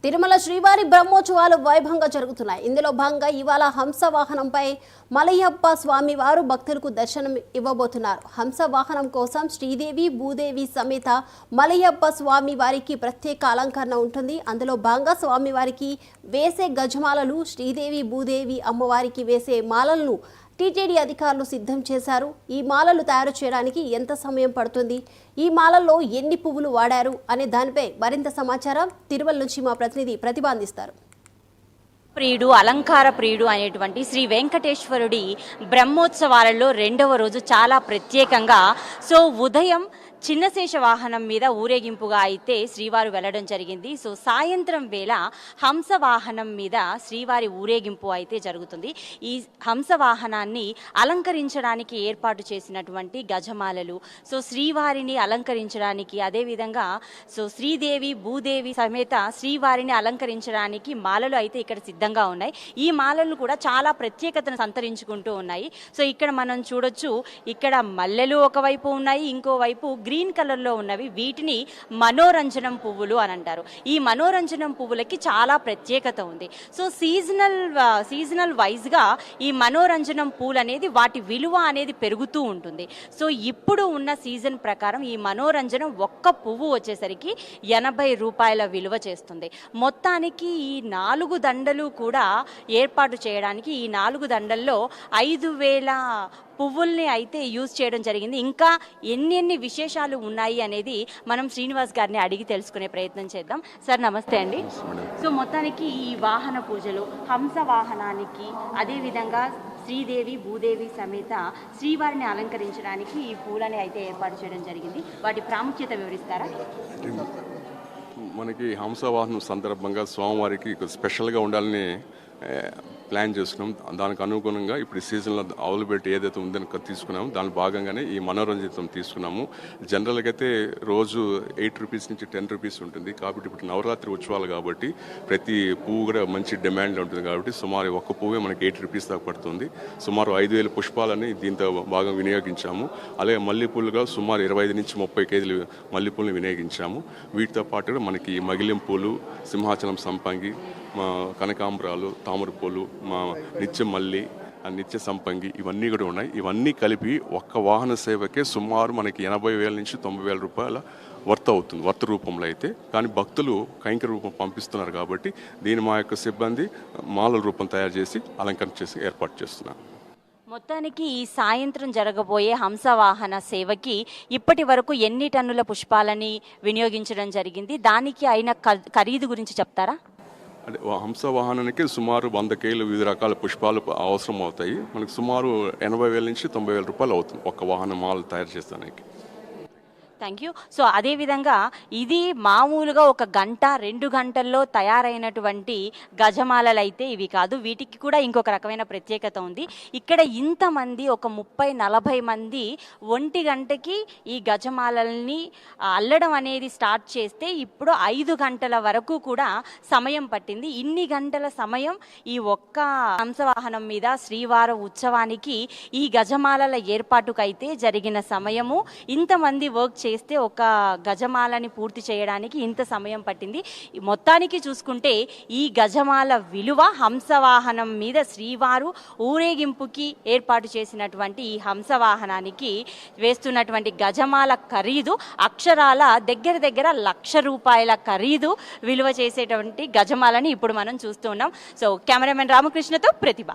తిరుమల శ్రీవారి బ్రహ్మోత్సవాలు వైభవంగా జరుగుతున్నాయి. ఇందులో భాగంగా ఇవాళ హంస వాహనంపై మలయప్ప స్వామి వారు భక్తులకు దర్శనం ఇవ్వబోతున్నారు. హంస వాహనం కోసం శ్రీదేవి భూదేవి సమేత మలయప్ప స్వామి వారికి ప్రత్యేక అలంకరణ ఉంటుంది. అందులో భాగంగా స్వామి వారికి వేసే గజమాలలు, శ్రీదేవి భూదేవి అమ్మవారికి వేసే మాలలను టీటీడీ అధికారులు సిద్ధం చేశారు. ఈ మాలలు తయారు చేయడానికి ఎంత సమయం పడుతుంది, ఈ మాలల్లో ఎన్ని పువ్వులు వాడారు అనే దానిపై మరింత సమాచారం తిరుమల నుంచి మా ప్రతినిధి ప్రతిభ అందిస్తారు. ప్రియుడు అలంకార ప్రియుడు అనేటువంటి శ్రీ వెంకటేశ్వరుడి బ్రహ్మోత్సవాలలో రెండవ రోజు చాలా ప్రత్యేకంగా ఉదయం చిన్నశేష వాహనం మీద ఊరేగింపుగా అయితే శ్రీవారు వెళ్ళడం జరిగింది. సాయంత్రం వేళ హంస వాహనం మీద శ్రీవారి ఊరేగింపు అయితే జరుగుతుంది. ఈ హంస వాహనాన్ని అలంకరించడానికి ఏర్పాటు చేసినటువంటి గజమాలలు, శ్రీవారిని అలంకరించడానికి, అదేవిధంగా శ్రీదేవి భూదేవి సమేత శ్రీవారిని అలంకరించడానికి మాలలు అయితే ఇక్కడ సిద్ధంగా ఉన్నాయి. ఈ మాలలు కూడా చాలా ప్రత్యేకతను సంతరించుకుంటూ ఉన్నాయి. ఇక్కడ మనం చూడొచ్చు, ఇక్కడ మల్లెలు ఒకవైపు ఉన్నాయి, ఇంకోవైపు గ్రీన్ కలర్లో ఉన్నవి, వీటిని మనోరంజనం పువ్వులు అని అంటారు. ఈ మనోరంజనం పువ్వులకి చాలా ప్రత్యేకత ఉంది. సీజనల్ వైజ్గా ఈ మనోరంజనం పూలు అనేది వాటి విలువ అనేది పెరుగుతూ ఉంటుంది. ఇప్పుడు ఉన్న సీజన్ ప్రకారం ఈ మనోరంజనం ఒక్క పువ్వు వచ్చేసరికి 80 రూపాయల విలువ చేస్తుంది. మొత్తానికి ఈ 4 దండలు కూడా ఏర్పాటు చేయడానికి ఈ 4 దండల్లో 5000 పువ్వుల్ని అయితే యూజ్ చేయడం జరిగింది. ఇంకా ఎన్ని విశేషాలు ఉన్నాయి అనేది మనం శ్రీనివాస్ గారిని అడిగి తెలుసుకునే ప్రయత్నం చేద్దాం. సార్ నమస్తే అండి. మొత్తానికి ఈ వాహన పూజలు హంస వాహనానికి, అదేవిధంగా శ్రీదేవి భూదేవి సమేత శ్రీవారిని అలంకరించడానికి ఈ పూలని అయితే ఏర్పాటు చేయడం జరిగింది. వాటి ప్రాముఖ్యత వివరిస్తారా? మనకి హంస వాహనం సందర్భంగా స్వామివారికి స్పెషల్గా ఉండాలని ప్లాన్ చేసుకున్నాం. దానికి అనుగుణంగా ఇప్పుడు ఈ సీజన్లో అవైలబిలిటీ ఏదైతే ఉందని తీసుకున్నాము. దాని భాగంగానే ఈ మనోరంజితం తీసుకున్నాము. జనరల్గా అయితే రోజు 8 రూపీస్ నుంచి 10 రూపీస్ ఉంటుంది. కాబట్టి ఇప్పుడు నవరాత్రి ఉత్సవాలు కాబట్టి ప్రతి పువ్వు కూడా మంచి డిమాండ్లో ఉంటుంది. కాబట్టి సుమారు ఒక్క పువ్వే మనకి 8 రూపీస్ దాకా పడుతుంది. సుమారు 5000 పుష్పాలని దీంతో బాగా వినియోగించాము. అలాగే మల్లెపూలుగా సుమారు 25 నుంచి 30 కేజీలు మల్లెపూలను వినియోగించాము. వీటితో పాటు మనకి మగిలిం పూలు, సింహాచలం సంపంగి, కనకాంబరాలు, తామర పూలు, మా నిత్య మల్లి, నిత్య సంపంగి, ఇవన్నీ కూడా ఉన్నాయి. ఇవన్నీ కలిపి ఒక్క వాహన సేవకే సుమారు మనకి 80,000 నుంచి 90,000 రూపాయల వర్త్ రూపంలో అయితే. కానీ భక్తులు కైంకర్య రూపం పంపిస్తున్నారు కాబట్టి దీన్ని మా యొక్క సిబ్బంది మాలల రూపం తయారు చేసి అలంకరణ చేసి ఏర్పాటు చేస్తున్నారు. మొత్తానికి ఈ సాయంత్రం జరగబోయే హంస వాహన సేవకి ఇప్పటి వరకు ఎన్ని టన్నుల పుష్పాలని వినియోగించడం జరిగింది, దానికి అయిన ఖరీదు గురించి చెప్తారా? అంటే హంస వాహనానికి సుమారు 100 కేజీలు వివిధ రకాల పుష్పాలు అవసరం అవుతాయి. మనకు సుమారు 80,000 నుంచి 90,000 రూపాయలు అవుతుంది ఒక్క వాహన మాల తయారు చేస్తానికి. Thank you. అదేవిధంగా ఇది మామూలుగా 1 గంట 2 గంటల్లో తయారైనటువంటి గజమాలలు అయితే ఇవి కాదు. వీటికి కూడా ఇంకొక రకమైన ప్రత్యేకత ఉంది. ఇక్కడ ఇంతమంది ఒక 30-40 మంది 1 గంటకి ఈ గజమాలల్ని అల్లడం అనేది స్టార్ట్ చేస్తే ఇప్పుడు 5 గంటల వరకు కూడా సమయం పట్టింది. ఇన్ని గంటల సమయం ఈ ఒక్క హంసవాహనం మీద శ్రీవార ఉత్సవానికి ఈ గజమాలల ఏర్పాటుకైతే జరిగిన సమయము, ఇంతమంది వర్క్ చేస్తే ఒక గజమాలని పూర్తి చేయడానికి ఇంత సమయం పట్టింది. మొత్తానికి చూసుకుంటే ఈ గజమాల విలువ, హంసవాహనం మీద శ్రీవారు ఊరేగింపుకి ఏర్పాటు చేసినటువంటి ఈ హంసవాహనానికి వేస్తున్నటువంటి గజమాల ఖరీదు అక్షరాల దగ్గర 1,00,000 రూపాయల ఖరీదు విలువ చేసేటువంటి గజమాలని ఇప్పుడు మనం చూస్తున్నాం. కెమెరామెన్ రామకృష్ణతో ప్రతిభ.